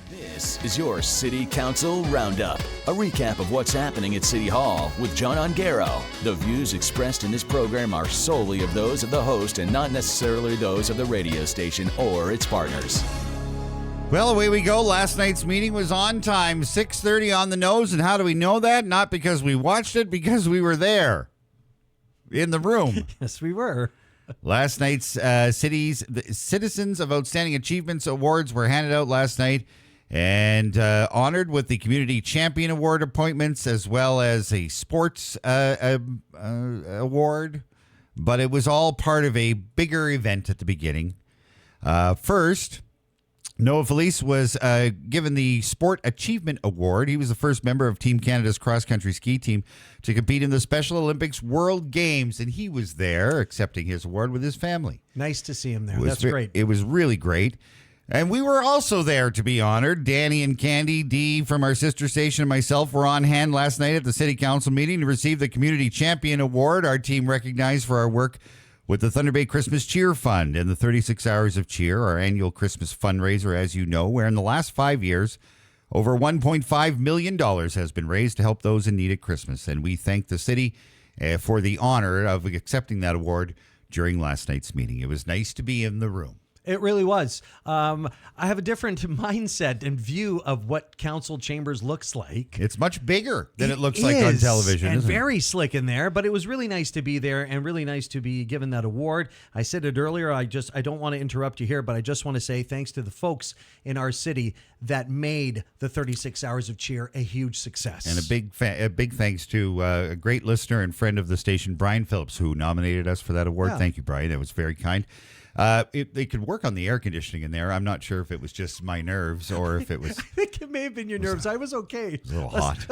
This is your City Council Roundup, a recap of what's happening at City Hall with John Ongaro. The views expressed in this program are solely of those of the host and not necessarily those of the radio station or its partners. Well, away we go. Last night's meeting was on time, 6:30 on the nose. And how do we know that? Not because we watched it, because we were there in the room. Yes, we were. Last night's the Citizens of Outstanding Achievements Awards were handed out last night and honored with the Community Champion Award appointments as well as a sports award. But it was all part of a bigger event at the beginning. First, Noah Felice was given the Sport Achievement Award. He was the first member of Team Canada's cross-country ski team to compete in the Special Olympics World Games, and he was there accepting his award with his family. Nice to see him there. That's great. It was really great. And we were also there to be honored. Danny and Candy, Dee from our sister station, and myself were on hand last night at the City Council meeting to receive the Community Champion Award. Our team recognized for our work with the Thunder Bay Christmas Cheer Fund and the 36 Hours of Cheer, our annual Christmas fundraiser, as you know, where in the last 5 years, over $1.5 million has been raised to help those in need at Christmas. And we thank the city for the honor of accepting that award during last night's meeting. It was nice to be in the room. It really was. I have a different mindset and view of what council chambers looks like. It's much bigger than it looks like on television, and isn't it? very slick in there, but it was really nice to be there and really nice to be given that award. I said it earlier. I don't want to interrupt you here, but I just want to say thanks to the folks in our city that made the 36 Hours of Cheer a huge success. And a big thanks to a great listener and friend of the station, Brian Phillips, who nominated us for that award. Yeah. Thank you, Brian. That was very kind. They could work on the air conditioning in there. I'm not sure if it was just my nerves or if it was... I think it may have been your nerves. I was okay. It was a little hot.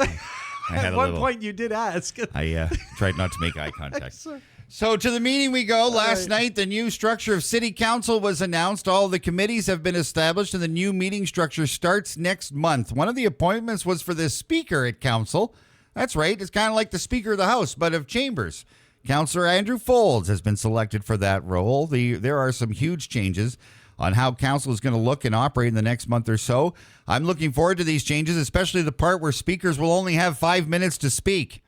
At one point you did ask. I tried not to make eye contact. So to the meeting we go. Last night, the new structure of City Council was announced. All the committees have been established, and the new meeting structure starts next month. One of the appointments was for the Speaker at Council. That's right. It's kind of like the Speaker of the House, but of Chambers. Councillor Andrew Folds has been selected for that role. There are some huge changes on how council is going to look and operate in the next month or so. I'm looking forward to these changes, especially the part where speakers will only have 5 minutes to speak.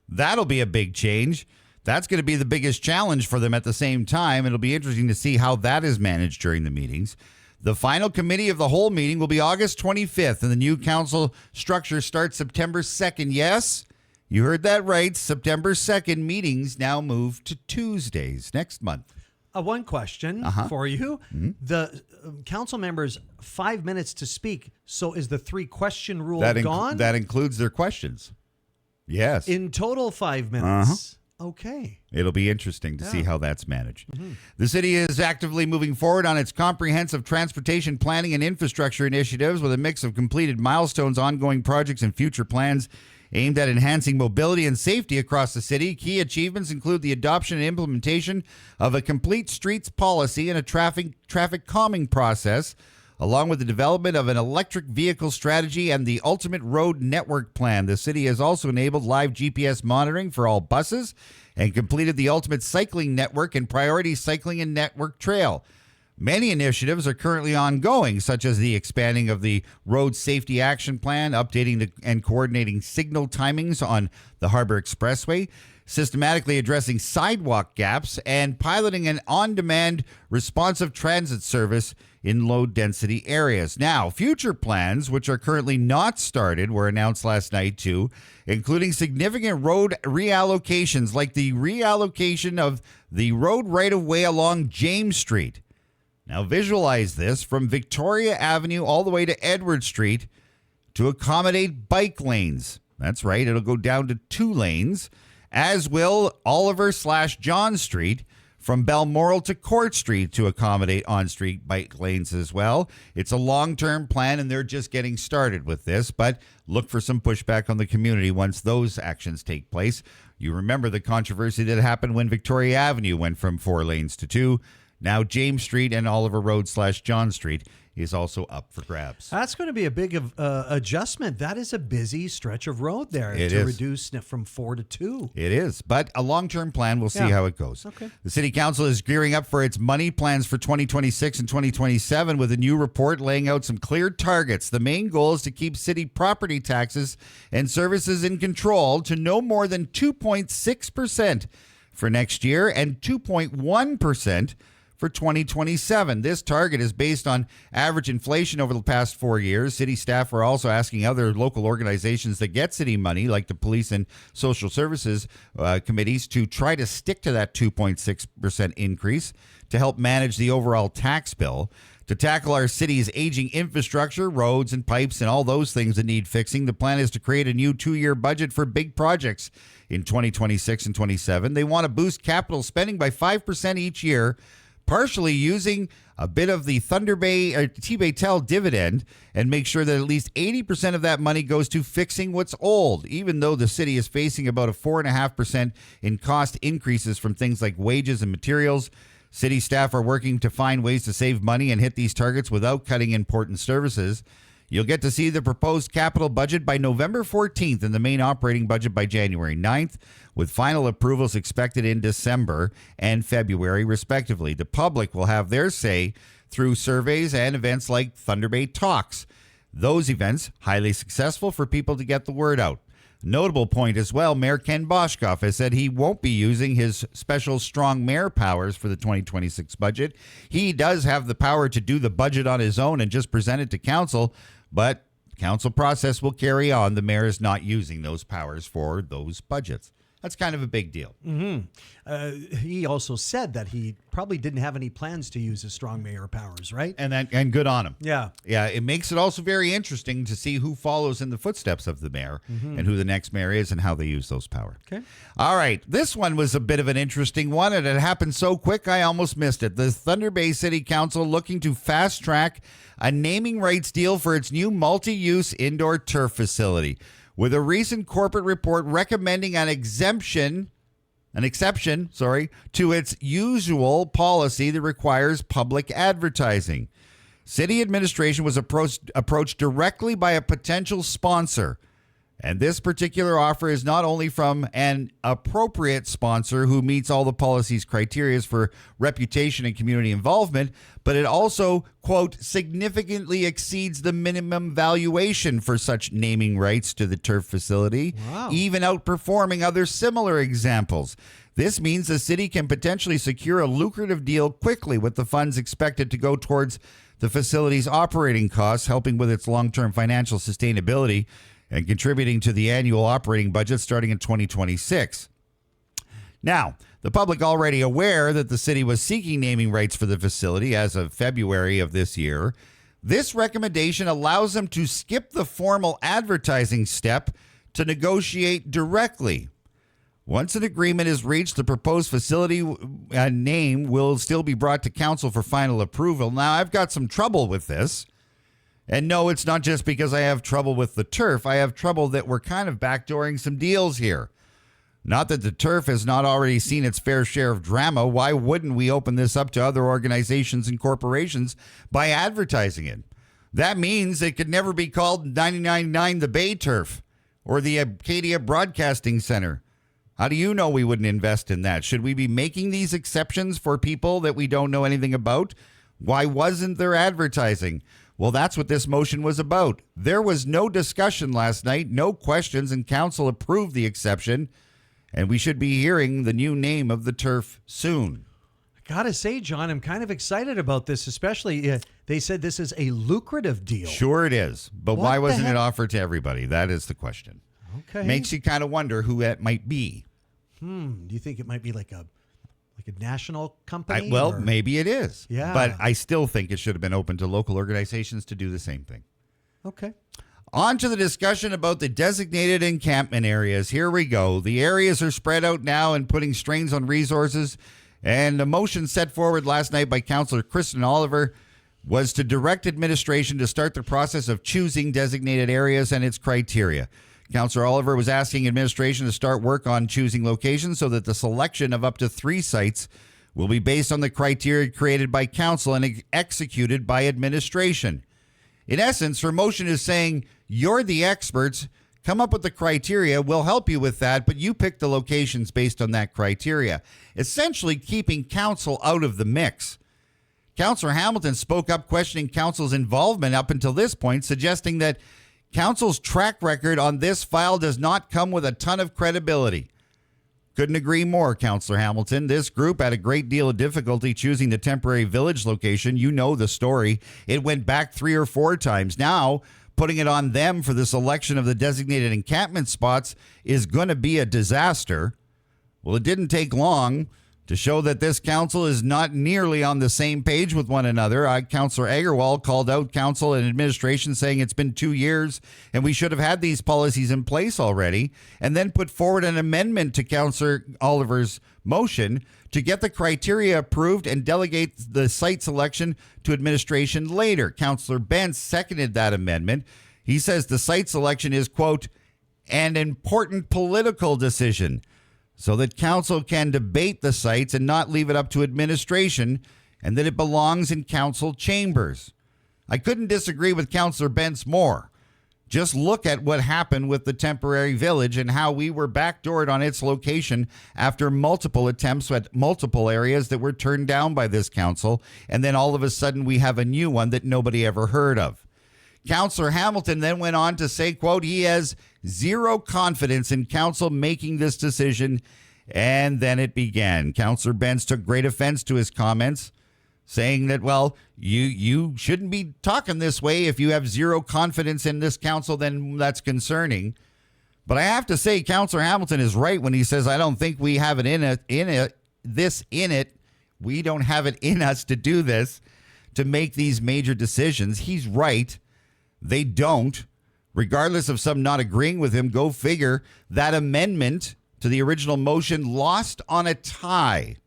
That'll be a big change. That's going to be the biggest challenge for them at the same time. It'll be interesting to see how that is managed during the meetings. The final committee of the whole meeting will be August 25th, and the new council structure starts September 2nd. Yes, you heard that right. September 2nd meetings now move to Tuesdays next month. One question for you. Mm-hmm. The council members, 5 minutes to speak. So is the 3-question rule gone? That includes their questions. Yes. In total, 5 minutes. Okay. It'll be interesting to see how that's managed. Mm-hmm. The city is actively moving forward on its comprehensive transportation planning and infrastructure initiatives with a mix of completed milestones, ongoing projects, and future plans aimed at enhancing mobility and safety across the city. Key achievements include the adoption and implementation of a complete streets policy and a traffic calming process, along with the development of an electric vehicle strategy and the ultimate road network plan. The city has also enabled live GPS monitoring for all buses and completed the ultimate cycling network and priority cycling and network trail. Many initiatives are currently ongoing, such as the expanding of the Road Safety Action Plan, updating and coordinating signal timings on the Harbor Expressway, systematically addressing sidewalk gaps, and piloting an on-demand responsive transit service in low-density areas. Now, future plans, which are currently not started, were announced last night too, including significant road reallocations, like the reallocation of the road right-of-way along James Street. Now visualize this from Victoria Avenue all the way to Edward Street to accommodate bike lanes. That's right, it'll go down to 2 lanes, as will Oliver/John Street from Balmoral to Court Street to accommodate on-street bike lanes as well. It's a long-term plan, and they're just getting started with this, but look for some pushback on the community once those actions take place. You remember the controversy that happened when Victoria Avenue went from 4 lanes to 2. Now James Street and Oliver Road/John Street is also up for grabs. That's going to be a big adjustment. That is a busy stretch of road there It to is. reduce from 4 to 2. It is, but a long-term plan. We'll see Yeah. how it goes. Okay. The City Council is gearing up for its money plans for 2026 and 2027 with a new report laying out some clear targets. The main goal is to keep city property taxes and services in control to no more than 2.6% for next year and 2.1% for 2027. This target is based on average inflation over the past 4 years. City staff are also asking other local organizations that get city money, like the police and social services committees, to try to stick to that 2.6% increase to help manage the overall tax bill. To tackle our city's aging infrastructure, roads and pipes and all those things that need fixing, the plan is to create a new 2-year budget for big projects in 2026 and 27. They want to boost capital spending by 5% each year, partially using a bit of the Thunder Bay or T-Baytel dividend, and make sure that at least 80% of that money goes to fixing what's old, even though the city is facing about a 4.5% in cost increases from things like wages and materials. City staff are working to find ways to save money and hit these targets without cutting important services. You'll get to see the proposed capital budget by November 14th and the main operating budget by January 9th, with final approvals expected in December and February, respectively. The public will have their say through surveys and events like Thunder Bay Talks. Those events, highly successful for people to get the word out. Notable point as well, Mayor Ken Boshkoff has said he won't be using his special strong mayor powers for the 2026 budget. He does have the power to do the budget on his own and just present it to council, but council process will carry on. The mayor is not using those powers for those budgets. That's kind of a big deal. He also said that he probably didn't have any plans to use his strong mayor powers, right? And good on him. Yeah. Yeah, it makes it also very interesting to see who follows in the footsteps of the mayor and who the next mayor is and how they use those powers. Okay. All right. This one was a bit of an interesting one, and it happened so quick I almost missed it. The Thunder Bay City Council looking to fast track a naming rights deal for its new multi-use indoor turf facility, with a recent corporate report recommending an exception to its usual policy that requires public advertising. City administration was approached directly by a potential sponsor. And this particular offer is not only from an appropriate sponsor who meets all the policy's criteria for reputation and community involvement, but it also, quote, significantly exceeds the minimum valuation for such naming rights to the turf facility, even outperforming other similar examples. This means the city can potentially secure a lucrative deal quickly, with the funds expected to go towards the facility's operating costs, helping with its long-term financial sustainability and contributing to the annual operating budget starting in 2026. Now, the public already aware that the city was seeking naming rights for the facility as of February of this year. This recommendation allows them to skip the formal advertising step to negotiate directly. Once an agreement is reached, the proposed facility name will still be brought to council for final approval. Now, I've got some trouble with this. And no, it's not just because I have trouble with the turf. I have trouble that we're kind of backdooring some deals here. Not that the turf has not already seen its fair share of drama. Why wouldn't we open this up to other organizations and corporations by advertising it? That means it could never be called 99.9 the Bay Turf or the Acadia Broadcasting Center. How do you know we wouldn't invest in that? Should we be making these exceptions for people that we don't know anything about? Why wasn't there advertising? Well, that's what this motion was about. There was no discussion last night, no questions, and council approved the exception, and we should be hearing the new name of the turf soon. I gotta say, John, I'm kind of excited about this, especially they said this is a lucrative deal. Sure it is, but why wasn't it offered to everybody? That is the question. Okay. Makes you kind of wonder who that might be. Do you think it might be like a national company? Maybe it is. Yeah. But I still think it should have been open to local organizations to do the same thing. Okay. On to the discussion about the designated encampment areas. Here we go. The areas are spread out now and putting strains on resources. And the motion set forward last night by Councillor Kristen Oliver was to direct administration to start the process of choosing designated areas and its criteria. Councillor Oliver was asking administration to start work on choosing locations so that the selection of up to 3 sites will be based on the criteria created by council and executed by administration. In essence, her motion is saying, you're the experts, come up with the criteria, we'll help you with that, but you pick the locations based on that criteria, essentially keeping council out of the mix. Councillor Hamilton spoke up questioning council's involvement up until this point, suggesting that council's track record on this file does not come with a ton of credibility. Couldn't agree more, Councillor Hamilton. This group had a great deal of difficulty choosing the temporary village location. You know the story. It went back 3 or 4 times. Now, putting it on them for the selection of the designated encampment spots is going to be a disaster. Well, it didn't take long to show that this council is not nearly on the same page with one another. Councillor Agarwal called out council and administration saying it's been 2 years and we should have had these policies in place already, and then put forward an amendment to Councillor Oliver's motion to get the criteria approved and delegate the site selection to administration later. Councillor Benz seconded that amendment. He says the site selection is, quote, an important political decision, so that council can debate the sites and not leave it up to administration, and that it belongs in council chambers. I couldn't disagree with Councillor Bentz more. Just look at what happened with the temporary village and how we were backdoored on its location after multiple attempts at multiple areas that were turned down by this council, and then all of a sudden we have a new one that nobody ever heard of. Councillor Hamilton then went on to say, quote, he has zero confidence in council making this decision, and then it began. Councillor Benz took great offense to his comments, saying that, well, you shouldn't be talking this way. If you have zero confidence in this council, then that's concerning. But I have to say, Councillor Hamilton is right when he says, I don't think we have it in it. We don't have it in us to do this, to make these major decisions. He's right. They don't. Regardless of some not agreeing with him, go figure, that amendment to the original motion lost on a tie.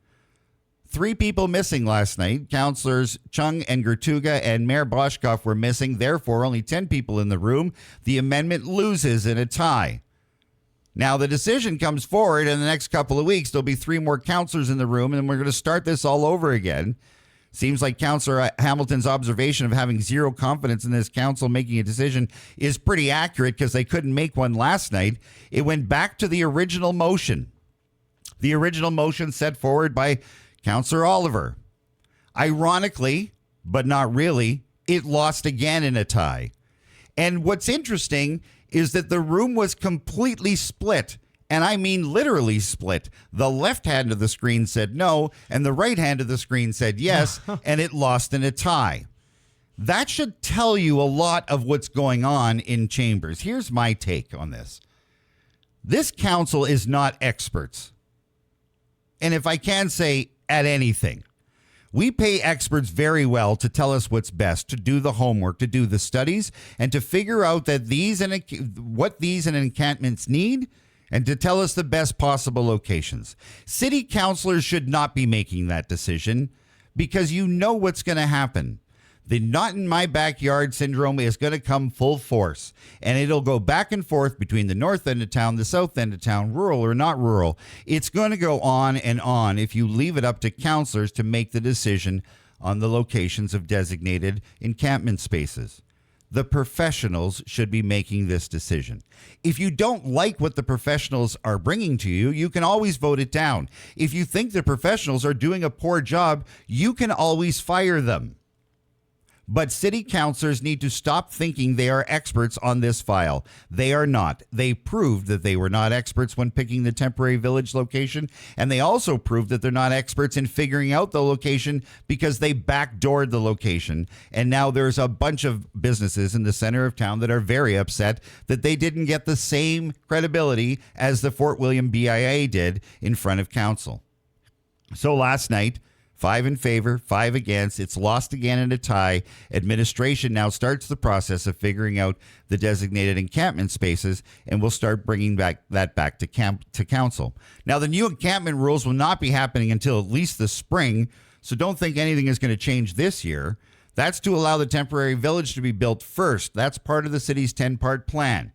3 people missing last night. Councillors Chung and Gertuga and Mayor Boschkoff were missing. Therefore, only 10 people in the room. The amendment loses in a tie. Now, the decision comes forward in the next couple of weeks. There'll be 3 more councillors in the room, and we're going to start this all over again. Seems like Councillor Hamilton's observation of having zero confidence in this council making a decision is pretty accurate, because they couldn't make one last night. It went back to the original motion. The original motion set forward by Councillor Oliver. Ironically, but not really, it lost again in a tie. And what's interesting is that the room was completely split. And I mean literally split. The left hand of the screen said no, and the right hand of the screen said yes, and it lost in a tie. That should tell you a lot of what's going on in chambers. Here's my take on this. This council is not experts. And if I can say, at anything. We pay experts very well to tell us what's best, to do the homework, to do the studies, and to figure out that what these and encampments need, and to tell us the best possible locations. City councilors should not be making that decision, because you know what's going to happen. The not in my backyard syndrome is going to come full force, and it'll go back and forth between the north end of town, the south end of town, rural or not rural. It's going to go on and on if you leave it up to councilors to make the decision on the locations of designated encampment spaces. The professionals should be making this decision. If you don't like what the professionals are bringing to you, you can always vote it down. If you think the professionals are doing a poor job, you can always fire them. But city councilors need to stop thinking they are experts on this file. They are not. They proved that they were not experts when picking the temporary village location, and they also proved that they're not experts in figuring out the location because they backdoored the location. And now there's a bunch of businesses in the center of town that are very upset that they didn't get the same credibility as the Fort William BIA did in front of council. So last night, 5 in favor, 5 against. It's lost again in a tie. Administration now starts the process of figuring out the designated encampment spaces, and we'll start bringing back to council. Now, the new encampment rules will not be happening until at least the spring, so don't think anything is going to change this year. That's to allow the temporary village to be built first. That's part of the city's 10-part plan.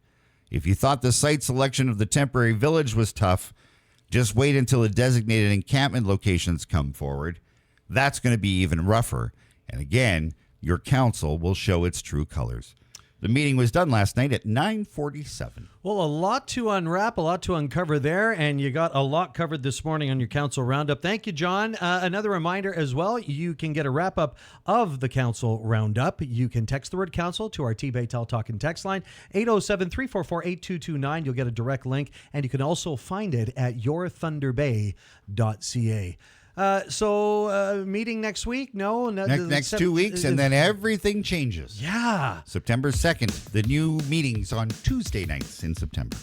If you thought the site selection of the temporary village was tough, Just wait until the designated encampment locations come forward. That's going to be even rougher. And again, your council will show its true colors. The meeting was done last night at 9:47. Well, a lot to unwrap, a lot to uncover there, and you got a lot covered this morning on your council roundup. Thank you, John. Another reminder as well, you can get a wrap-up of the council roundup. You can text the word council to our T-Baytel Talkin' text line, 807-344-8229. You'll get a direct link, and you can also find it at yourthunderbay.ca. Meeting next week? No, Next 2 weeks, and then everything changes. Yeah. September 2nd, the new meetings on Tuesday nights in September.